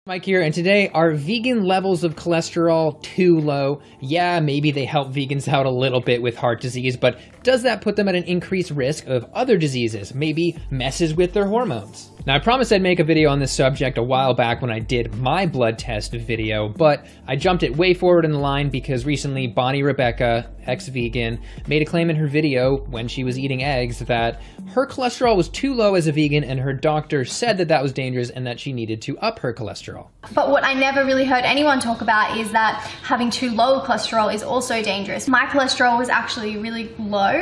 Mike here, and today, are vegan levels of cholesterol too low? Yeah, maybe they help vegans out a little bit with heart disease, but does that put them at an increased risk of other diseases? Maybe messes with their hormones? Now, I promised I'd make a video on this subject a while back when I did my blood test video, but I jumped it way forward in the line because recently Bonnie Rebecca, ex-vegan, made a claim in her video when she was eating eggs that her cholesterol was too low as a vegan and her doctor said that that was dangerous and that she needed to up her cholesterol. But what I never really heard anyone talk about is that having too low cholesterol is also dangerous. My cholesterol was actually really low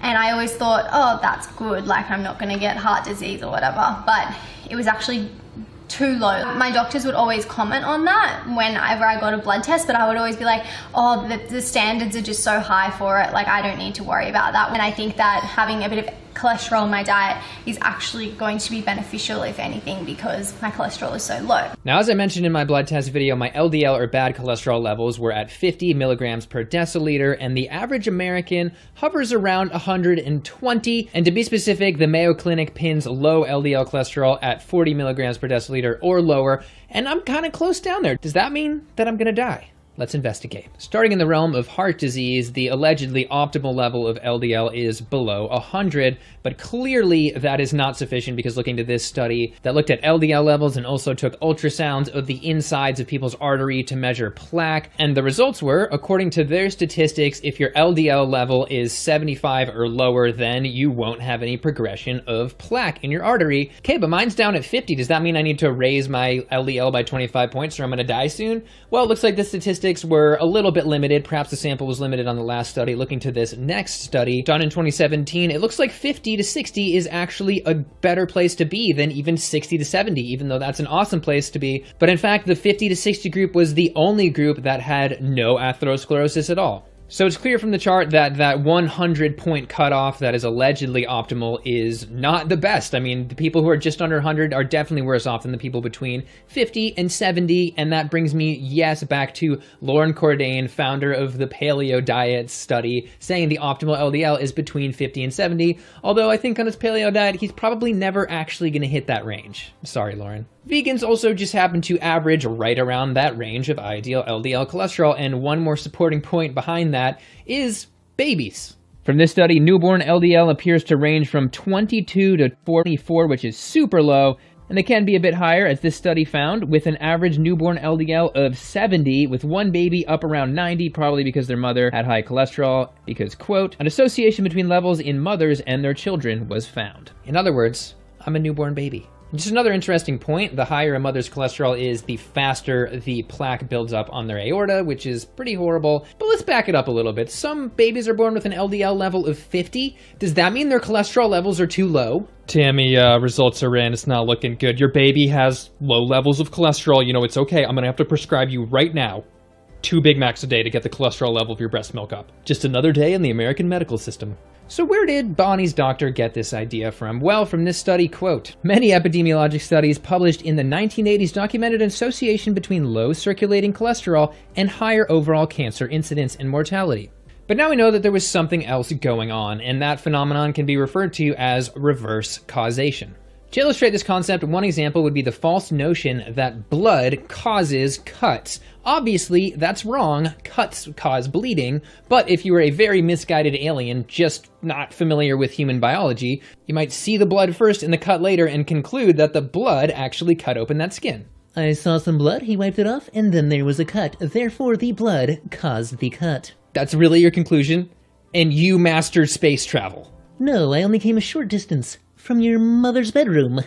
and I always thought, oh, that's good, like I'm not gonna get heart disease or whatever, but it was actually too low. My doctors would always comment on that whenever I got a blood test, but I would always be like, oh, the standards are just so high for it, like I don't need to worry about that. And I think that having a bit of cholesterol in my diet is actually going to be beneficial, if anything, because my cholesterol is so low. Now, as I mentioned in my blood test video, my LDL or bad cholesterol levels were at 50 milligrams per deciliter, and the average American hovers around 120. And to be specific, the Mayo Clinic pins low LDL cholesterol at 40 milligrams per deciliter or lower, and I'm kind of close down there. Does that mean that I'm gonna die? Let's investigate. Starting in the realm of heart disease, the allegedly optimal level of LDL is below 100, but clearly that is not sufficient because looking to this study that looked at LDL levels and also took ultrasounds of the insides of people's artery to measure plaque, and the results were, according to their statistics, if your LDL level is 75 or lower, then you won't have any progression of plaque in your artery. Okay, but mine's down at 50. Does that mean I need to raise my LDL by 25 points or I'm gonna die soon? Well, it looks like the statistics were a little bit limited. Perhaps the sample was limited on the last study. Looking to this next study done in 2017, it looks like 50 to 60 is actually a better place to be than even 60 to 70, even though that's an awesome place to be. But in fact, the 50 to 60 group was the only group that had no atherosclerosis at all. So it's clear from the chart that that 100-point cutoff that is allegedly optimal is not the best. I mean, the people who are just under 100 are definitely worse off than the people between 50 and 70, and that brings me, yes, back to Lauren Cordain, founder of the Paleo Diet study, saying the optimal LDL is between 50 and 70, although I think on his paleo diet, he's probably never actually going to hit that range. Sorry, Lauren. Vegans also just happen to average right around that range of ideal LDL cholesterol, and one more supporting point behind that is babies. From this study, newborn LDL appears to range from 22 to 44, which is super low, and they can be a bit higher, as this study found, with an average newborn LDL of 70, with one baby up around 90, probably because their mother had high cholesterol, because, quote, an association between levels in mothers and their children was found. In other words, I'm a newborn baby. Just another interesting point, the higher a mother's cholesterol is, the faster the plaque builds up on their aorta, which is pretty horrible. But let's back it up a little bit. Some babies are born with an LDL level of 50. Does that mean their cholesterol levels are too low? Tammy, results are in. It's not looking good. Your baby has low levels of cholesterol. You know, it's okay. I'm gonna have to prescribe you right now 2 Big Macs a day to get the cholesterol level of your breast milk up. Just another day in the American medical system. So where did Bonnie's doctor get this idea from? Well, from this study, quote, many epidemiologic studies published in the 1980s documented an association between low circulating cholesterol and higher overall cancer incidence and mortality. But now we know that there was something else going on, and that phenomenon can be referred to as reverse causation. To illustrate this concept, one example would be the false notion that blood causes cuts. Obviously, that's wrong. Cuts cause bleeding, but if you were a very misguided alien, just not familiar with human biology, you might see the blood first and the cut later and conclude that the blood actually cut open that skin. I saw some blood, he wiped it off, and then there was a cut. Therefore, the blood caused the cut. That's really your conclusion? And you mastered space travel? No, I only came a short distance. From your mother's bedroom.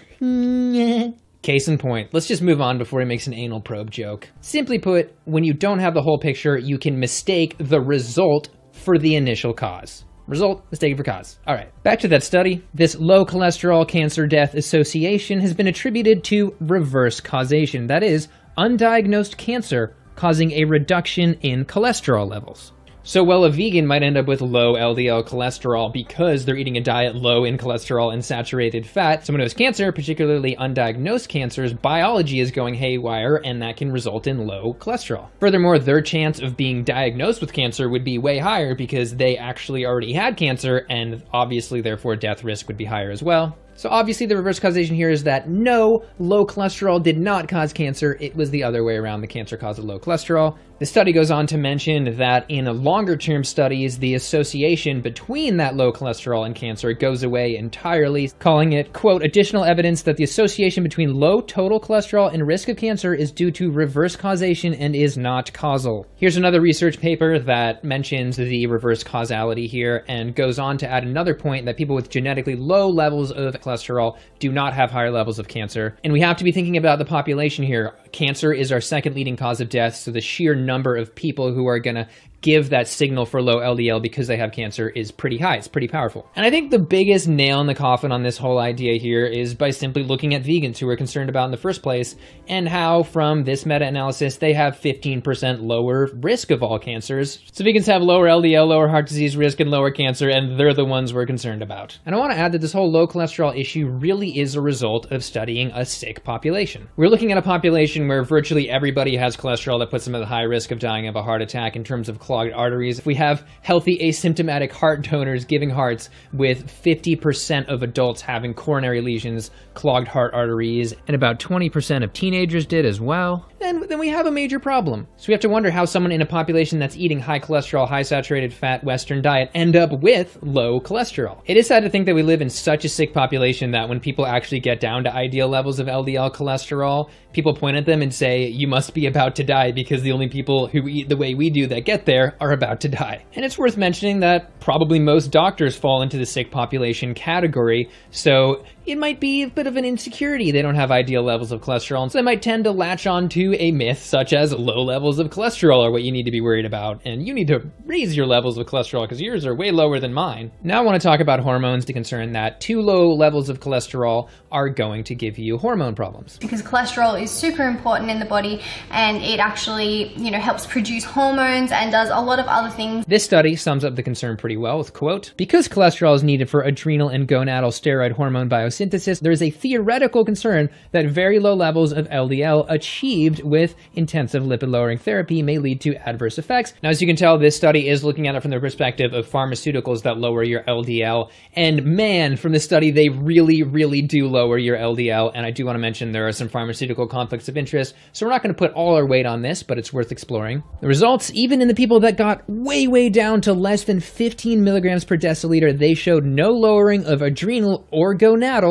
Case in point. Let's just move on before he makes an anal probe joke. Simply put, when you don't have the whole picture, you can mistake the result for the initial cause. Result, mistaken for cause. All right, back to that study. This low cholesterol cancer death association has been attributed to reverse causation. That is, undiagnosed cancer causing a reduction in cholesterol levels. So while a vegan might end up with low LDL cholesterol because they're eating a diet low in cholesterol and saturated fat, someone who has cancer, particularly undiagnosed cancers, biology is going haywire and that can result in low cholesterol. Furthermore, their chance of being diagnosed with cancer would be way higher because they actually already had cancer and obviously therefore death risk would be higher as well. So obviously the reverse causation here is that no, low cholesterol did not cause cancer. It was the other way around. The cancer caused low cholesterol. The study goes on to mention that in longer-term studies, the association between that low cholesterol and cancer goes away entirely, calling it, quote, additional evidence that the association between low total cholesterol and risk of cancer is due to reverse causation and is not causal. Here's another research paper that mentions the reverse causality here and goes on to add another point that people with genetically low levels of cholesterol do not have higher levels of cancer. And we have to be thinking about the population here. Cancer is our second leading cause of death, so the sheer number of people who are going to give that signal for low LDL because they have cancer is pretty high. It's pretty powerful. And I think the biggest nail in the coffin on this whole idea here is by simply looking at vegans who we're concerned about in the first place and how from this meta-analysis they have 15% lower risk of all cancers. So vegans have lower LDL, lower heart disease risk, and lower cancer, and they're the ones we're concerned about. And I want to add that this whole low cholesterol issue really is a result of studying a sick population. We're looking at a population where virtually everybody has cholesterol that puts them at a high risk of dying of a heart attack in terms of clogged arteries. If we have healthy asymptomatic heart donors giving hearts with 50% of adults having coronary lesions, clogged heart arteries, and about 20% of teenagers did as well, then we have a major problem. So we have to wonder how someone in a population that's eating high cholesterol, high saturated fat Western diet end up with low cholesterol. It is sad to think that we live in such a sick population that when people actually get down to ideal levels of LDL cholesterol, people point at them and say, you must be about to die because the only people who eat the way we do that get there are about to die. And it's worth mentioning that probably most doctors fall into the sick population category, so it might be a bit of an insecurity. They don't have ideal levels of cholesterol, and so they might tend to latch on to a myth such as low levels of cholesterol are what you need to be worried about, and you need to raise your levels of cholesterol because yours are way lower than mine. Now I want to talk about hormones to concern that too low levels of cholesterol are going to give you hormone problems. Because cholesterol is super important in the body and it actually, helps produce hormones and does a lot of other things. This study sums up the concern pretty well with, quote, because cholesterol is needed for adrenal and gonadal steroid hormone biosynthesis, there is a theoretical concern that very low levels of LDL achieved with intensive lipid-lowering therapy may lead to adverse effects. Now, as you can tell, this study is looking at it from the perspective of pharmaceuticals that lower your LDL, and man, from this study, they really, really do lower your LDL, and I do want to mention there are some pharmaceutical conflicts of interest, so we're not going to put all our weight on this, but it's worth exploring. The results, even in the people that got way down to less than 15 milligrams per deciliter, they showed no lowering of adrenal or gonadal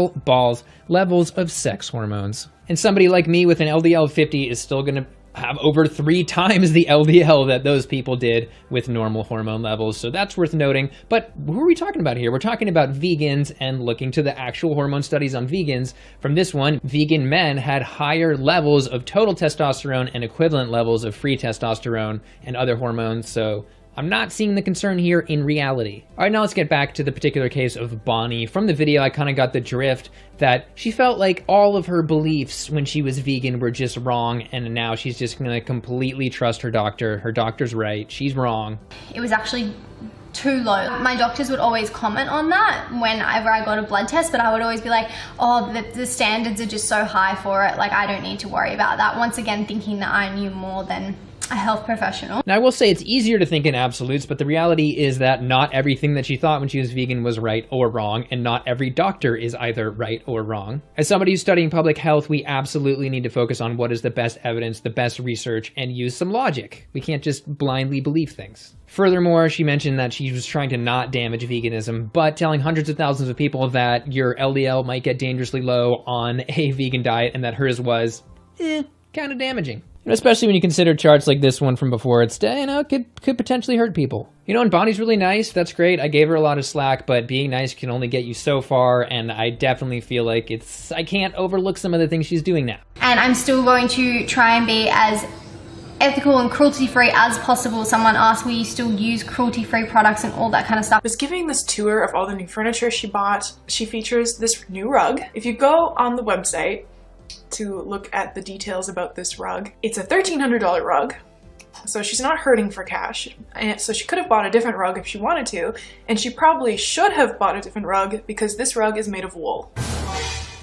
levels of sex hormones. And somebody like me with an LDL of 50 is still going to have over 3 times the LDL that those people did with normal hormone levels. So that's worth noting. But who are we talking about here? We're talking about vegans and looking to the actual hormone studies on vegans. From this one, vegan men had higher levels of total testosterone and equivalent levels of free testosterone and other hormones. So I'm not seeing the concern here in reality. All right, now let's get back to the particular case of Bonnie. From the video, I kind of got the drift that she felt like all of her beliefs when she was vegan were just wrong, and now she's just gonna completely trust her doctor. Her doctor's right, she's wrong. It was actually too low. My doctors would always comment on that whenever I got a blood test, but I would always be like, oh, the standards are just so high for it, like I don't need to worry about that. Once again, thinking that I knew more than a health professional. Now I will say it's easier to think in absolutes, but the reality is that not everything that she thought when she was vegan was right or wrong, and not every doctor is either right or wrong. As somebody who's studying public health, we absolutely need to focus on what is the best evidence, the best research, and use some logic. We can't just blindly believe things. Furthermore, she mentioned that she was trying to not damage veganism, but telling hundreds of thousands of people that your LDL might get dangerously low on a vegan diet and that hers was, kind of damaging. Especially when you consider charts like this one from before, it's, could potentially hurt people. And Bonnie's really nice, that's great. I gave her a lot of slack, but being nice can only get you so far, and I definitely feel like I can't overlook some of the things she's doing now. And I'm still going to try and be as ethical and cruelty-free as possible. Someone asked, will you still use cruelty-free products and all that kind of stuff? I was giving this tour of all the new furniture she bought. She features this new rug. If you go on the website to look at the details about this rug, it's a $1,300 rug. So she's not hurting for cash. And so she could have bought a different rug if she wanted to, and she probably should have bought a different rug because this rug is made of wool.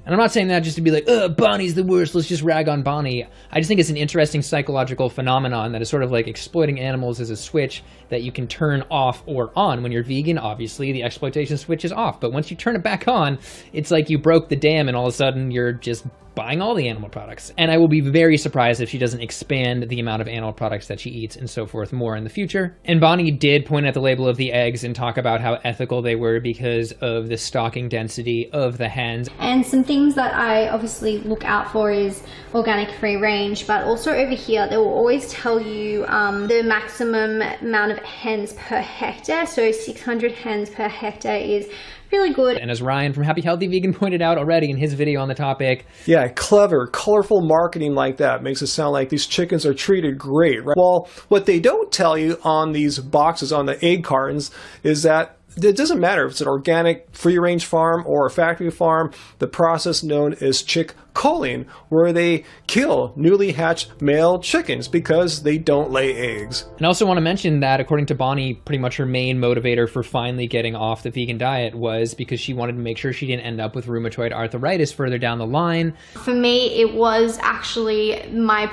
And I'm not saying that just to be like, ugh, Bonnie's the worst, let's just rag on Bonnie. I just think it's an interesting psychological phenomenon that is sort of like exploiting animals as a switch that you can turn off or on. When you're vegan, obviously, the exploitation switch is off. But once you turn it back on, it's like you broke the dam and all of a sudden you're just buying all the animal products. And I will be very surprised if she doesn't expand the amount of animal products that she eats and so forth more in the future. And Bonnie did point at the label of the eggs and talk about how ethical they were because of the stocking density of the hens. And some things that I obviously look out for is organic free range, but also over here they will always tell you the maximum amount of hens per hectare. So 600 hens per hectare is really good. And as Ryan from Happy Healthy Vegan pointed out already in his video on the topic, yeah, clever, colorful marketing like that makes it sound like these chickens are treated great, right? Well, what they don't tell you on these boxes, on the egg cartons, is that it doesn't matter if it's an organic free-range farm or a factory farm, the process known as chick culling, where they kill newly hatched male chickens because they don't lay eggs. And I also want to mention that according to Bonnie, pretty much her main motivator for finally getting off the vegan diet was because she wanted to make sure she didn't end up with rheumatoid arthritis further down the line. For me, it was actually my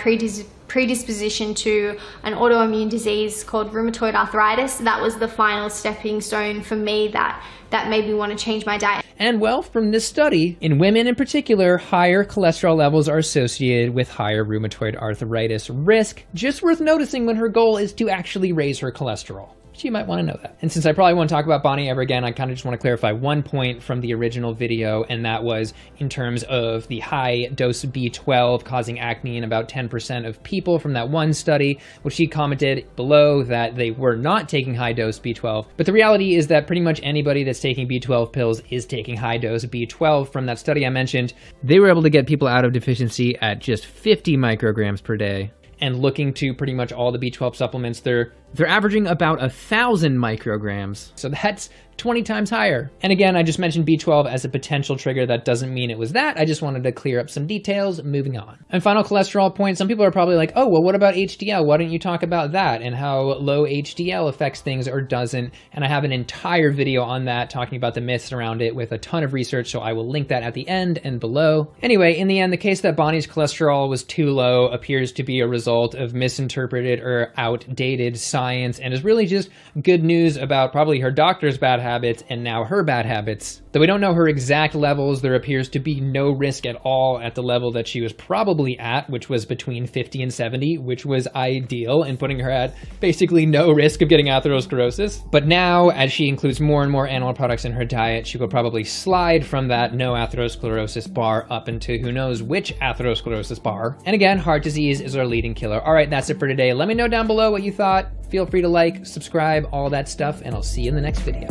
predisposition to an autoimmune disease called rheumatoid arthritis. That was the final stepping stone for me that made me want to change my diet. And well, from this study, in women in particular, higher cholesterol levels are associated with higher rheumatoid arthritis risk. Just worth noticing when her goal is to actually raise her cholesterol. So you might want to know that. And since I probably won't talk about Bonnie ever again, I kind of just want to clarify one point from the original video, and that was in terms of the high dose B12 causing acne in about 10% of people from that one study, which she commented below that they were not taking high dose B12. But the reality is that pretty much anybody that's taking B12 pills is taking high dose B12. From that study I mentioned, they were able to get people out of deficiency at just 50 micrograms per day. And looking to pretty much all the B12 supplements, they're averaging about 1,000 micrograms. So that's 20 times higher. And again, I just mentioned B12 as a potential trigger. That doesn't mean it was that. I just wanted to clear up some details. Moving on. And final cholesterol point, some people are probably like, oh, well, what about HDL? Why don't you talk about that and how low HDL affects things or doesn't? And I have an entire video on that talking about the myths around it with a ton of research, so I will link that at the end and below. Anyway, in the end, the case that Bonnie's cholesterol was too low appears to be a result of misinterpreted or outdated science and is really just good news about probably her doctor's bad habits and now her bad habits. Though we don't know her exact levels, there appears to be no risk at all at the level that she was probably at, which was between 50 and 70, which was ideal in putting her at basically no risk of getting atherosclerosis. But now, as she includes more and more animal products in her diet, she will probably slide from that no atherosclerosis bar up into who knows which atherosclerosis bar. And again, heart disease is our leading killer. All right, that's it for today. Let me know down below what you thought. Feel free to like, subscribe, all that stuff, and I'll see you in the next video.